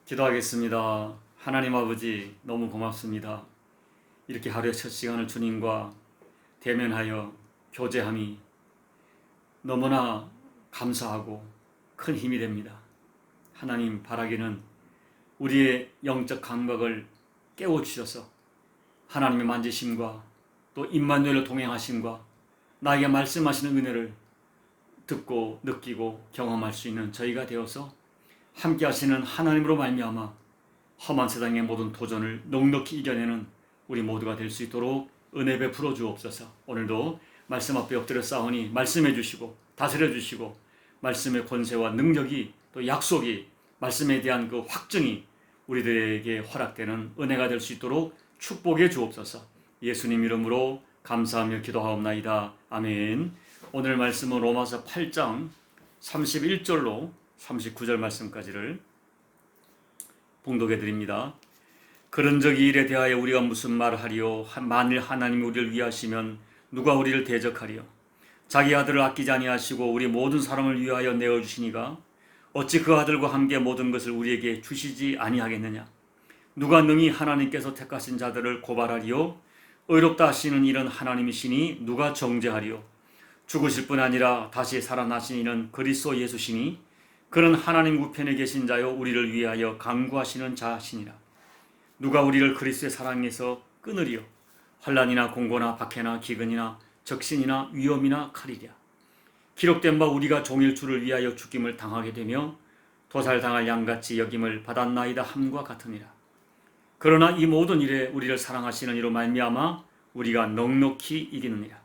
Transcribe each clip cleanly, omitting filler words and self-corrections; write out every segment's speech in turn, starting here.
기도하겠습니다. 하나님 아버지, 너무 고맙습니다. 이렇게 하루의 첫 시간을 주님과 대면하여 교제함이 너무나 감사하고 큰 힘이 됩니다. 하나님 바라기는 우리의 영적 감각을 깨워주셔서 하나님의 만지심과 또 임마누엘로 동행하심과 나에게 말씀하시는 은혜를 듣고 느끼고 경험할 수 있는 저희가 되어서 함께 하시는 하나님으로 말미암아 험한 세상의 모든 도전을 넉넉히 이겨내는 우리 모두가 될 수 있도록 은혜 베풀어 주옵소서. 오늘도 말씀 앞에 엎드려 싸우니 말씀해 주시고 다스려 주시고 말씀의 권세와 능력이 또 약속이 말씀에 대한 그 확증이 우리들에게 허락되는 은혜가 될 수 있도록 축복해 주옵소서. 예수님 이름으로 감사하며 기도하옵나이다. 아멘. 오늘 말씀은 로마서 8장 31절로 39절 말씀까지를 봉독해 드립니다. 그런즉 이 일에 대하여 우리가 무슨 말을 하리요? 만일 하나님이 우리를 위하시면 누가 우리를 대적하리요? 자기 아들을 아끼지 아니하시고 우리 모든 사람을 위하여 내어주시니가 어찌 그 아들과 함께 모든 것을 우리에게 주시지 아니하겠느냐? 누가 능히 하나님께서 택하신 자들을 고발하리요? 의롭다 하시는 이는 하나님이시니 누가 정죄하리요? 죽으실 뿐 아니라 다시 살아나신 이는 그리스도 예수시니 그는 하나님 우편에 계신 자요 우리를 위하여 간구하시는 자시니라. 누가 우리를 그리스도의 사랑에서 끊으리요? 환난이나 공고나 박해나 기근이나 적신이나 위험이나 칼이랴. 기록된 바 우리가 종일 주를 위하여 죽임을 당하게 되며 도살당할 양같이 여김을 받았나이다 함과 같으니라. 그러나 이 모든 일에 우리를 사랑하시는 이로 말미암아 우리가 넉넉히 이기느니라.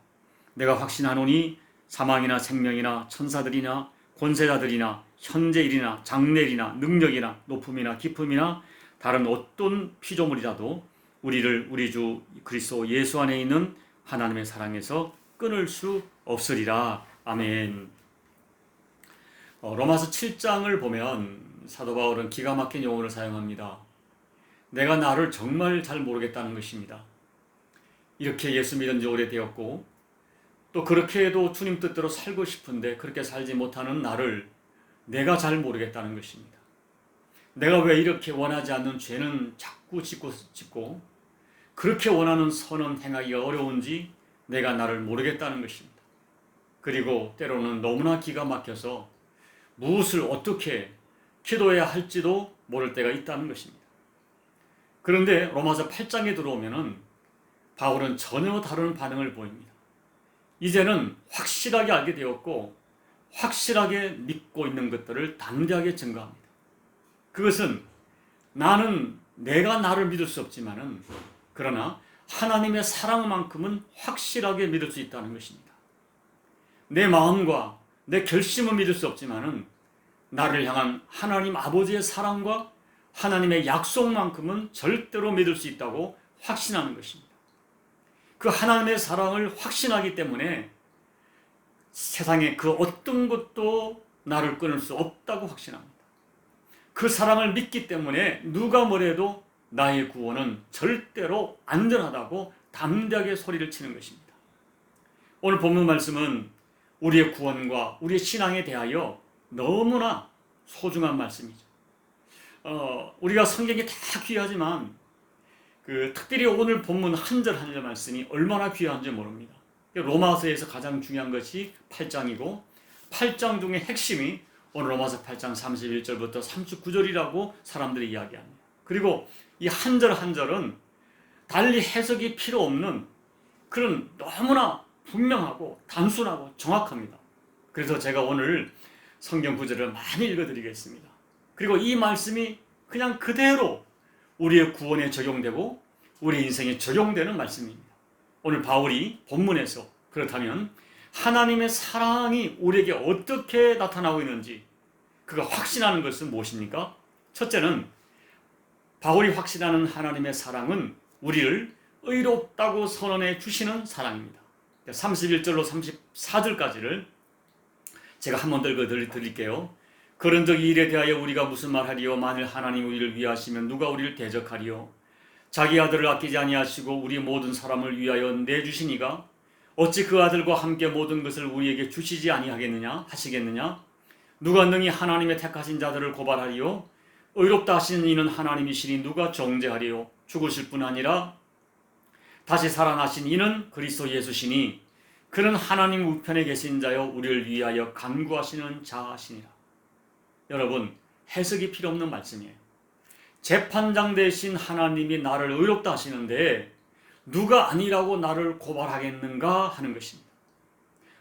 내가 확신하노니 사망이나 생명이나 천사들이나 권세자들이나 현재일이나 장래일이나 능력이나 높음이나 깊음이나 다른 어떤 피조물이라도 우리를 우리 주 그리스도 예수 안에 있는 하나님의 사랑에서 끊을 수 없으리라. 아멘. 로마서 7장을 보면 사도 바울은 기가 막힌 용어를 사용합니다. 내가 나를 정말 잘 모르겠다는 것입니다. 이렇게 예수 믿은 지 오래되었고 또 그렇게 해도 주님 뜻대로 살고 싶은데 그렇게 살지 못하는 나를 내가 잘 모르겠다는 것입니다. 내가 왜 이렇게 원하지 않는 죄는 자꾸 짓고 그렇게 원하는 선은 행하기가 어려운지 내가 나를 모르겠다는 것입니다. 그리고 때로는 너무나 기가 막혀서 무엇을 어떻게 기도해야 할지도 모를 때가 있다는 것입니다. 그런데 로마서 8장에 들어오면은 바울은 전혀 다른 반응을 보입니다. 이제는 확실하게 알게 되었고 확실하게 믿고 있는 것들을 담대하게 증거합니다. 그것은 내가 나를 믿을 수 없지만은 그러나 하나님의 사랑만큼은 확실하게 믿을 수 있다는 것입니다. 내 마음과 내 결심은 믿을 수 없지만은 나를 향한 하나님 아버지의 사랑과 하나님의 약속만큼은 절대로 믿을 수 있다고 확신하는 것입니다. 그 하나님의 사랑을 확신하기 때문에 세상에 그 어떤 것도 나를 끊을 수 없다고 확신합니다. 그 사랑을 믿기 때문에 누가 뭐래도 나의 구원은 절대로 안전하다고 담대하게 소리를 치는 것입니다. 오늘 본문 말씀은 우리의 구원과 우리의 신앙에 대하여 너무나 소중한 말씀이죠. 우리가 성경이 다 귀하지만 특별히 오늘 본문 한 절 한 절 말씀이 얼마나 귀한지 모릅니다. 로마서에서 가장 중요한 것이 8장이고 8장 중에 핵심이 오늘 로마서 8장 31절부터 39절이라고 사람들이 이야기합니다. 그리고 이 한 절 한 절은 달리 해석이 필요 없는 그런 너무나 분명하고 단순하고 정확합니다. 그래서 제가 오늘 성경 구절을 많이 읽어드리겠습니다. 그리고 이 말씀이 그냥 그대로 우리의 구원에 적용되고 우리 인생에 적용되는 말씀입니다. 오늘 바울이 본문에서 그렇다면 하나님의 사랑이 우리에게 어떻게 나타나고 있는지 그가 확신하는 것은 무엇입니까? 첫째는 바울이 확신하는 하나님의 사랑은 우리를 의롭다고 선언해 주시는 사랑입니다. 31절로 34절까지를 제가 한 번 더 읽어드릴게요. 그런즉 이 일에 대하여 우리가 무슨 말하리요? 만일 하나님 우리를 위하시면 누가 우리를 대적하리요? 자기 아들을 아끼지 아니하시고 우리 모든 사람을 위하여 내주시니가 어찌 그 아들과 함께 모든 것을 우리에게 주시지 아니하겠느냐 하시겠느냐? 누가 능히 하나님의 택하신 자들을 고발하리요? 의롭다 하시는 이는 하나님이시니 누가 정죄하리요? 죽으실 뿐 아니라 다시 살아나신 이는 그리스도 예수시니 그는 하나님 우편에 계신 자여 우리를 위하여 간구하시는 자시니라. 여러분, 해석이 필요 없는 말씀이에요. 재판장 대신 하나님이 나를 의롭다 하시는데 누가 아니라고 나를 고발하겠는가 하는 것입니다.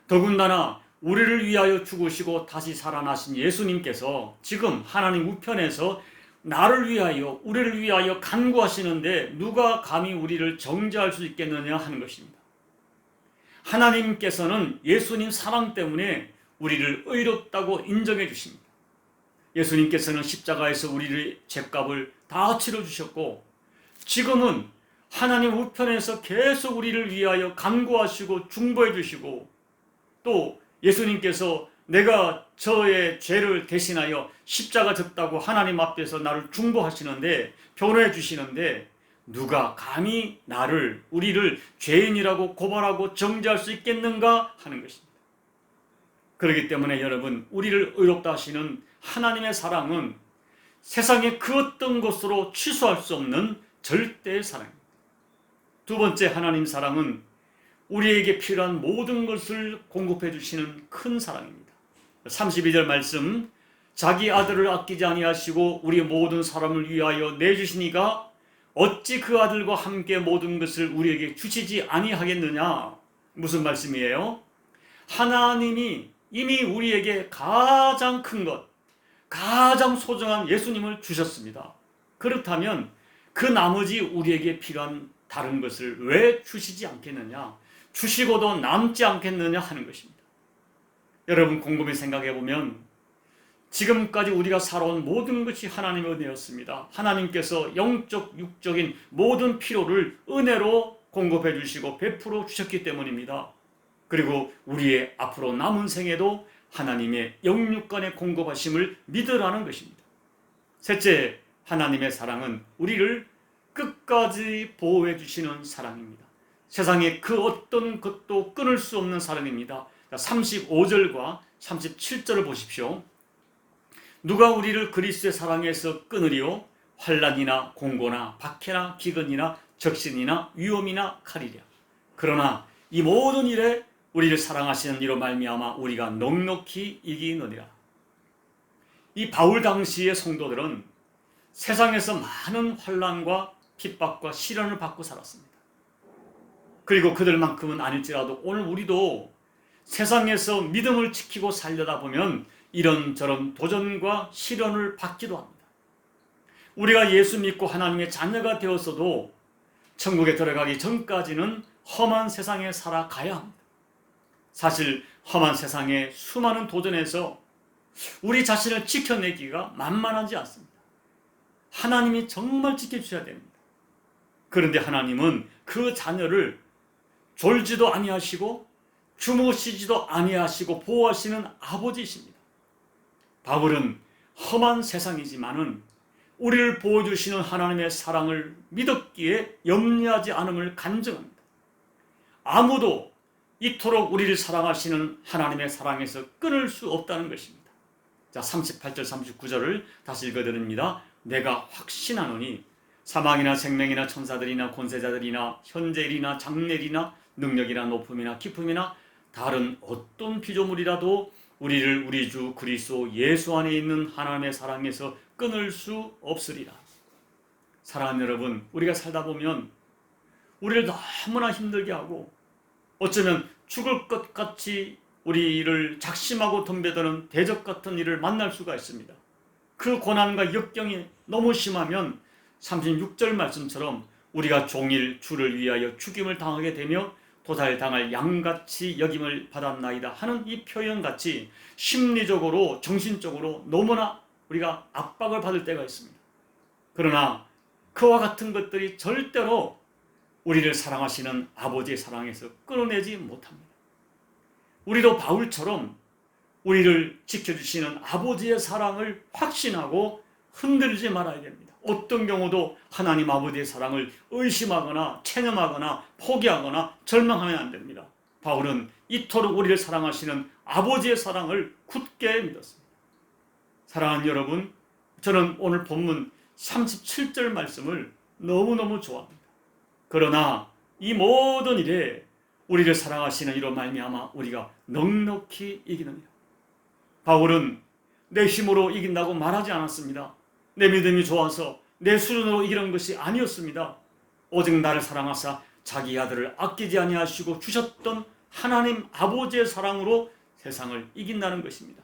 더군다나 우리를 위하여 죽으시고 다시 살아나신 예수님께서 지금 하나님 우편에서 나를 위하여, 우리를 위하여 간구하시는데 누가 감히 우리를 정죄할 수 있겠느냐 하는 것입니다. 하나님께서는 예수님 사랑 때문에 우리를 의롭다고 인정해 주십니다. 예수님께서는 십자가에서 우리의 죄값을 다 치러주셨고 지금은 하나님 우편에서 계속 우리를 위하여 간구하시고 중보해 주시고 또 예수님께서 내가 저의 죄를 대신하여 십자가 졌다고 하나님 앞에서 나를 중보하시는데 변호해 주시는데 누가 감히 나를 우리를 죄인이라고 고발하고 정죄할 수 있겠는가 하는 것입니다. 그렇기 때문에 여러분 우리를 의롭다 하시는 하나님의 사랑은 세상의 그 어떤 것으로 취소할 수 없는 절대의 사랑입니다. 두 번째 하나님 사랑은 우리에게 필요한 모든 것을 공급해 주시는 큰 사랑입니다. 32절 말씀 자기 아들을 아끼지 아니하시고 우리 모든 사람을 위하여 내주시니가 어찌 그 아들과 함께 모든 것을 우리에게 주시지 아니하겠느냐. 무슨 말씀이에요? 하나님이 이미 우리에게 가장 큰 것, 가장 소중한 예수님을 주셨습니다. 그렇다면 그 나머지 우리에게 필요한 다른 것을 왜 주시지 않겠느냐, 주시고도 남지 않겠느냐 하는 것입니다. 여러분 곰곰이 생각해 보면 지금까지 우리가 살아온 모든 것이 하나님의 은혜였습니다. 하나님께서 영적, 육적인 모든 필요를 은혜로 공급해 주시고 베풀어 주셨기 때문입니다. 그리고 우리의 앞으로 남은 생에도 하나님의 영육간의 공급하심을 믿으라는 것입니다. 셋째, 하나님의 사랑은 우리를 끝까지 보호해 주시는 사랑입니다. 세상에 그 어떤 것도 끊을 수 없는 사랑입니다. 35절과 37절을 보십시오. 누가 우리를 그리스도의 사랑에서 끊으리요? 환난이나 공고나 박해나 기근이나 적신이나 위험이나 칼이랴. 그러나 이 모든 일에 우리를 사랑하시는 이로 말미암아 우리가 넉넉히 이기느니라. 이 바울 당시의 성도들은 세상에서 많은 환난과 핍박과 시련을 받고 살았습니다. 그리고 그들만큼은 아닐지라도 오늘 우리도 세상에서 믿음을 지키고 살려다 보면 이런저런 도전과 시련을 받기도 합니다. 우리가 예수 믿고 하나님의 자녀가 되었어도 천국에 들어가기 전까지는 험한 세상에 살아가야 합니다. 사실 험한 세상의 수많은 도전에서 우리 자신을 지켜내기가 만만하지 않습니다. 하나님이 정말 지켜주셔야 됩니다. 그런데 하나님은 그 자녀를 졸지도 아니하시고 주무시지도 아니하시고 보호하시는 아버지이십니다. 바울은 험한 세상이지만은 우리를 보호주시는 하나님의 사랑을 믿었기에 염려하지 않음을 간증합니다. 아무도 이토록 우리를 사랑하시는 하나님의 사랑에서 끊을 수 없다는 것입니다. 자, 38절 39절을 다시 읽어드립니다. 내가 확신하노니 사망이나 생명이나 천사들이나 권세자들이나 현재일이나 장래일이나 능력이나 높음이나 깊음이나 다른 어떤 피조물이라도 우리를 우리 주 그리스도 예수 안에 있는 하나님의 사랑에서 끊을 수 없으리라. 사랑하는 여러분, 우리가 살다 보면 우리를 너무나 힘들게 하고 어쩌면 죽을 것 같이 우리를 작심하고 덤벼드는 대적 같은 일을 만날 수가 있습니다. 그 고난과 역경이 너무 심하면 36절 말씀처럼 우리가 종일 주를 위하여 죽임을 당하게 되며 도살당할 양같이 여김을 받았나이다 하는 이 표현같이 심리적으로 정신적으로 너무나 우리가 압박을 받을 때가 있습니다. 그러나 그와 같은 것들이 절대로 우리를 사랑하시는 아버지의 사랑에서 끊어내지 못합니다. 우리도 바울처럼 우리를 지켜주시는 아버지의 사랑을 확신하고 흔들리지 말아야 됩니다. 어떤 경우도 하나님 아버지의 사랑을 의심하거나 체념하거나 포기하거나 절망하면 안 됩니다. 바울은 이토록 우리를 사랑하시는 아버지의 사랑을 굳게 믿었습니다. 사랑하는 여러분, 저는 오늘 본문 37절 말씀을 너무너무 좋아합니다. 그러나 이 모든 일에 우리를 사랑하시는 이로 말미암아 우리가 넉넉히 이기느니라. 바울은 내 힘으로 이긴다고 말하지 않았습니다. 내 믿음이 좋아서 내 수준으로 이기는 것이 아니었습니다. 오직 나를 사랑하사 자기 아들을 아끼지 아니하시고 주셨던 하나님 아버지의 사랑으로 세상을 이긴다는 것입니다.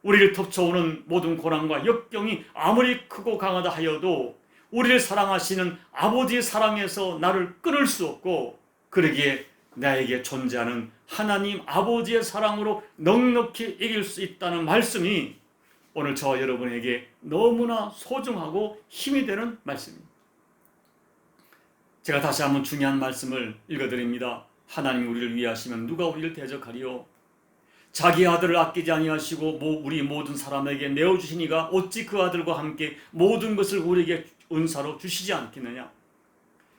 우리를 덮쳐오는 모든 고난과 역경이 아무리 크고 강하다 하여도 우리를 사랑하시는 아버지의 사랑에서 나를 끊을 수 없고, 그러기에 나에게 존재하는 하나님 아버지의 사랑으로 넉넉히 이길 수 있다는 말씀이 오늘 저와 여러분에게 너무나 소중하고 힘이 되는 말씀입니다. 제가 다시 한번 중요한 말씀을 읽어드립니다. 하나님 우리를 위하시면 누가 우리를 대적하리요? 자기 아들을 아끼지 아니하시고 우리 모든 사람에게 내어주시니가 어찌 그 아들과 함께 모든 것을 우리에게 은사로 주시지 않겠느냐?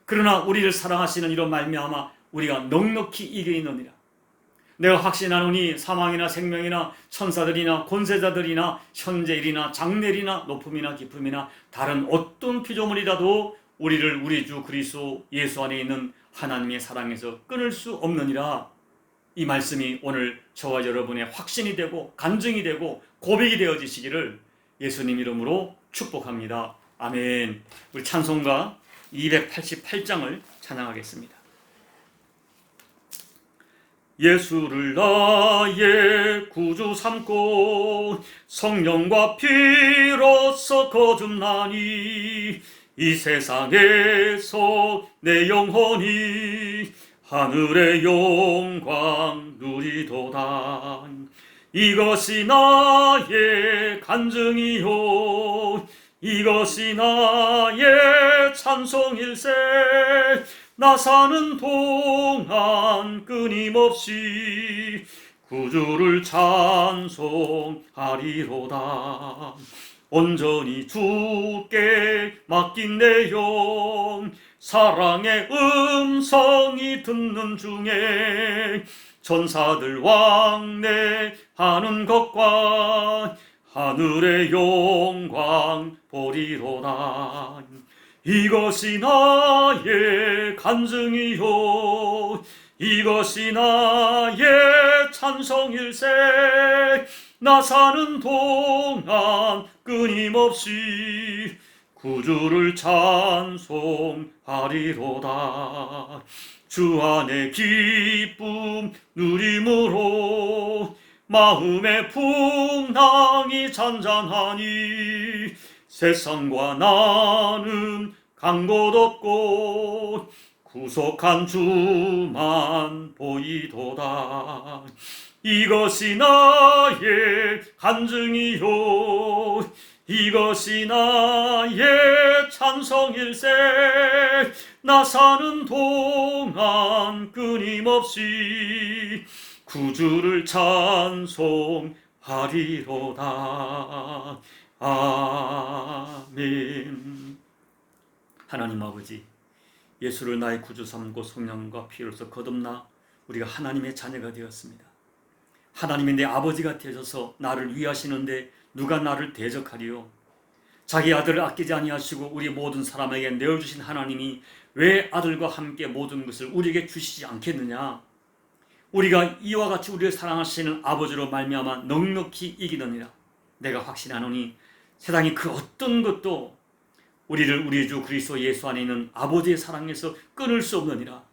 그러나 우리를 사랑하시는 이로 말미암아 우리가 넉넉히 이기느니라. 내가 확신하노니 사망이나 생명이나 천사들이나 권세자들이나 현재일이나 장래일이나 높음이나 깊음이나 다른 어떤 피조물이라도 우리를 우리 주 그리스도 예수 안에 있는 하나님의 사랑에서 끊을 수 없느니라. 이 말씀이 오늘 저와 여러분의 확신이 되고 간증이 되고 고백이 되어지시기를 예수님 이름으로 축복합니다. 아멘. 우리 찬송가 288장을 찬양하겠습니다. 예수를 나의 구주 삼고 성령과 피로써 거듭나니 이 세상에서 내 영혼이 하늘의 영광 누리도다. 이것이 나의 간증이요 이것이 나의 찬송일세. 나 사는 동안 끊임없이 구주를 찬송하리로다. 온전히 주께 맡긴 내 영 사랑의 음성이 듣는 중에 천사들 왕래하는 것과 하늘의 영광 보리로다. 이것이 나의 간증이요 이것이 나의 찬송일세. 나 사는 동안 끊임없이 구주를 찬송하리로다. 주 안에 기쁨 누림으로 마음의 풍랑이 잔잔하니 세상과 나는 간 곳 없고 구속한 주만 보이도다. 이것이 나의 간증이요 이것이 나의 찬송일세. 나 사는 동안 끊임없이 구주를 찬송하리로다. 아멘. 하나님 아버지, 예수를 나의 구주 삼고 성령과 피로써 거듭나 우리가 하나님의 자녀가 되었습니다. 하나님이 내 아버지가 되셔서 나를 위하시는데 누가 나를 대적하리요? 자기 아들을 아끼지 아니하시고 우리 모든 사람에게 내어주신 하나님이 왜 아들과 함께 모든 것을 우리에게 주시지 않겠느냐? 우리가 이와 같이 우리를 사랑하시는 아버지로 말미암아 넉넉히 이기느니라. 내가 확신하노니 세상의 그 어떤 것도 우리를 우리 주 그리스도 예수 안에 있는 아버지의 사랑에서 끊을 수 없느니라.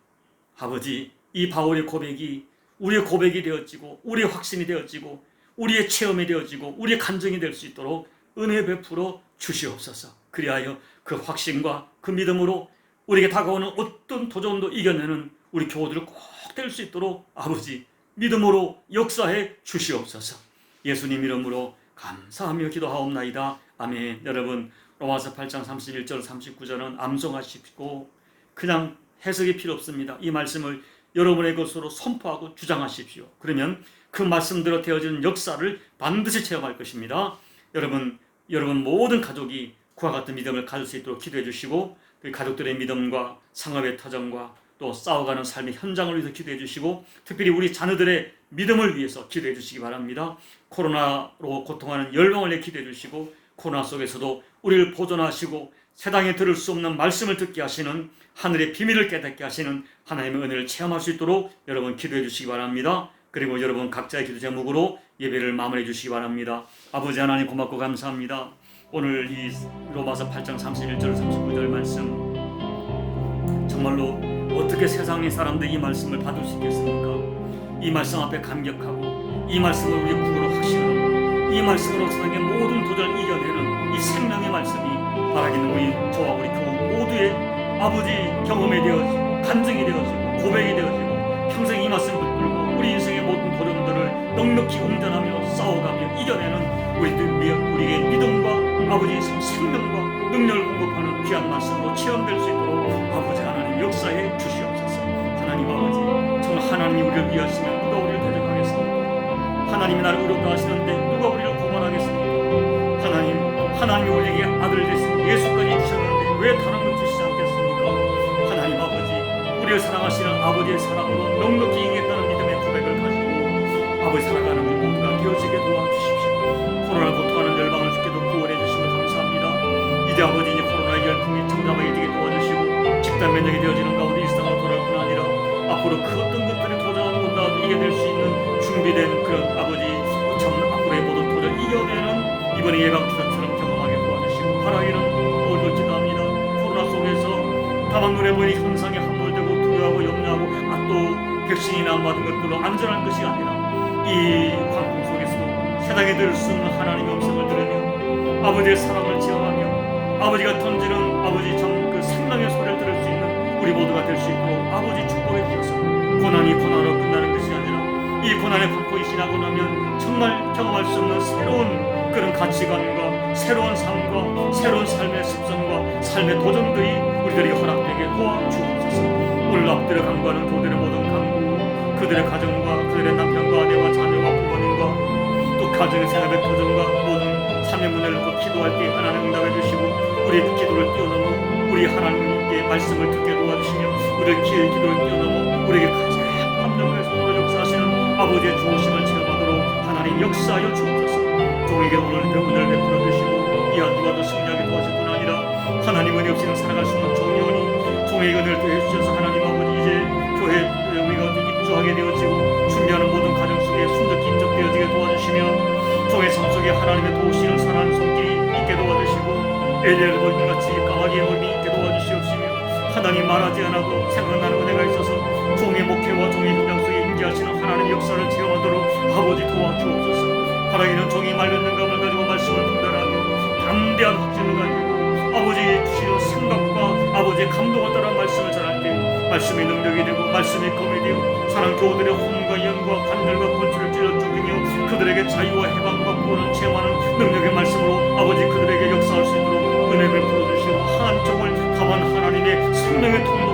아버지, 이 바울의 고백이 우리의 고백이 되어지고 우리의 확신이 되어지고 우리의 체험이 되어지고 우리의 간증이 될 수 있도록 은혜 베풀어 주시옵소서. 그리하여 그 확신과 그 믿음으로 우리에게 다가오는 어떤 도전도 이겨내는 우리 교우들을 꼭 될 수 있도록 아버지 믿음으로 역사해 주시옵소서. 예수님 이름으로 감사하며 기도하옵나이다. 아멘. 여러분, 로마서 8장 31절 39절은 암송하시고 그냥 해석이 필요 없습니다. 이 말씀을 여러분의 것으로 선포하고 주장하십시오. 그러면 그 말씀대로 되어지는 역사를 반드시 체험할 것입니다. 여러분 모든 가족이 그와 같은 믿음을 가질 수 있도록 기도해 주시고, 그 가족들의 믿음과 상업의 터전과 또 싸워가는 삶의 현장을 위해서 기도해 주시고, 특별히 우리 자녀들의 믿음을 위해서 기도해 주시기 바랍니다. 코로나로 고통하는 열방을 위해 기도해 주시고, 코로나 속에서도 우리를 보존하시고 세상에 들을 수 없는 말씀을 듣게 하시는, 하늘의 비밀을 깨닫게 하시는 하나님의 은혜를 체험할 수 있도록 여러분 기도해 주시기 바랍니다. 그리고 여러분 각자의 기도 제목으로 예배를 마무리해 주시기 바랍니다. 아버지 하나님 고맙고 감사합니다. 오늘 이 로마서 8장 31절 39절 말씀, 정말로 어떻게 세상의 사람들이 이 말씀을 받을 수 있겠습니까? 이 말씀 앞에 감격하고 이 말씀을 우리 구원으로 확신하고 이 말씀으로 세상의 모든 도전을 이겨내는 이 생명의 말씀이 바라기는 우리 저와 우리 교우 모두의 아버지 경험이 되어지고 간증이 되어지고 고백이 되어지고 평생 이 말씀을 붙들고 우리 인생의 모든 도전들을 넉넉히 응전하며 싸워가며 이겨내는 우리의 믿음과 아버지의 생명과 능력을 공급하는 귀한 말씀으로 체험될 수 있도록 아버지 하나님 역사에 주시옵소서. 하나님 아버지, 정말 하나님이 우리를 위하시면 누가 우리를 대적하겠습니까? 하나님이 나를 의롭다 하시는데 누가 우리를 고발하겠습니까? 하나님이 우리에게 아들 되신 예수까지 주셨는데 왜 다른 것 주시지 않겠습니까? 하나님 아버지, 우리를 사랑하시는 아버지의 사랑으로 넉넉히 이기겠다는 믿음의 고백을 가지고 아버지 살아가는 우리 모두가 되어지게 도와주십시오. 코로나를 고통하는 열방을 주께도 구원해 주시면 감사합니다. 이제 아버지, 이제 코로나의 열풍이 정답하게 되게 도와주시고 집단 면역이 되어지는 가운데 일상으로 돌아올 뿐 아니라 앞으로 그 어떤 것들이 도전하고 온다고 이겨낼 수 있는 준비된 그런 아버지 앞으로의 모든 도전을 이겨내는 이번에 예방주사처럼 경험하게 도와주시고 바라기는 오늘도 기도합니다. 코로나 속에서 다만 눈에 보이는 현상에 함몰되고 두려워하고 염려하고 또 백신이나 안 받은 것들로 안전한 것이 아니라 이 광풍 속에서도 세상에 들을 수 없는 하나님의 음성을 들으며 아버지의 사랑을 체험하며 아버지가 던지는 아버지 그 생명의 소리를 들을 수 있는 우리 모두가 될 수 있도록 아버지 축복해 주셔서 고난이 고난으로 끝나는 것이 아니라 이 고난의 광풍이 지나고 나면 정말 경험할 수 없는 새로운 그런 가치관과 새로운 삶과 새로운 삶의 습성과 삶의 도전들이 우리들에게 허락되게 도와주옵소서. 오늘 앞들어 간구하는 교들의 모든 간구, 그들의 가정과 그들의 남편과 아내와 자녀와 부모님과 또 가정의 생활의 도전과 모든 삶의 문을 놓고 기도할 때 하나님 응답해 주시고 우리의 그 기도를 뛰어넘어 우리 하나님께 말씀을 듣게 도와주시며 우리의 기도를 뛰어넘어 우리에게 가장 감동의 손으로 역사하시는 아버지의 좋으심을 체험하도록 하나님 역사하여 주옵소서. 종에게 오늘 은혜를 베풀어 주시고 이와 누가 더 승리하게 도와줄 뿐 아니라 하나님 은혜 없이는 살아갈 수 없는 종이오니 종에게 은혜를 더해 주셔서 하나님 아버지, 이제 교회 우리가 입주하게 되어지고 준비하는 모든 가정 속에 순덕히 인적되어지게 도와주시며 종의 삶 속에 하나님의 도우시는 선한 손길이 있게 도와주시고 엘리야의 멀미같이 까마귀의 멀미 있게 도와주시옵시며 하나님 말하지 않아도 생각나는 은혜가 있어서 종의 목회와 종의 현장 속에 임재하시는 하나님의 역사를 체험하도록 아버지 도와주옵소서. 바라기는 종이 말렸는 감을 가지고 말씀을 분별하며 담대한 확신을 가지고 아버지 주시는 생각과 아버지의 감동을 따라 말씀을 전할 때 말씀의 능력이 되고 말씀의 검이 되고 사랑 교우들의 혼과 영과 관절과 골수를 찔러 죽이며 그들에게 자유와 해방과 구원을 체험하는 능력의 말씀으로 아버지 그들에게 역사할 수 있도록 은혜를 부어주시고 한쪽을 다만 하나님의 생명의 통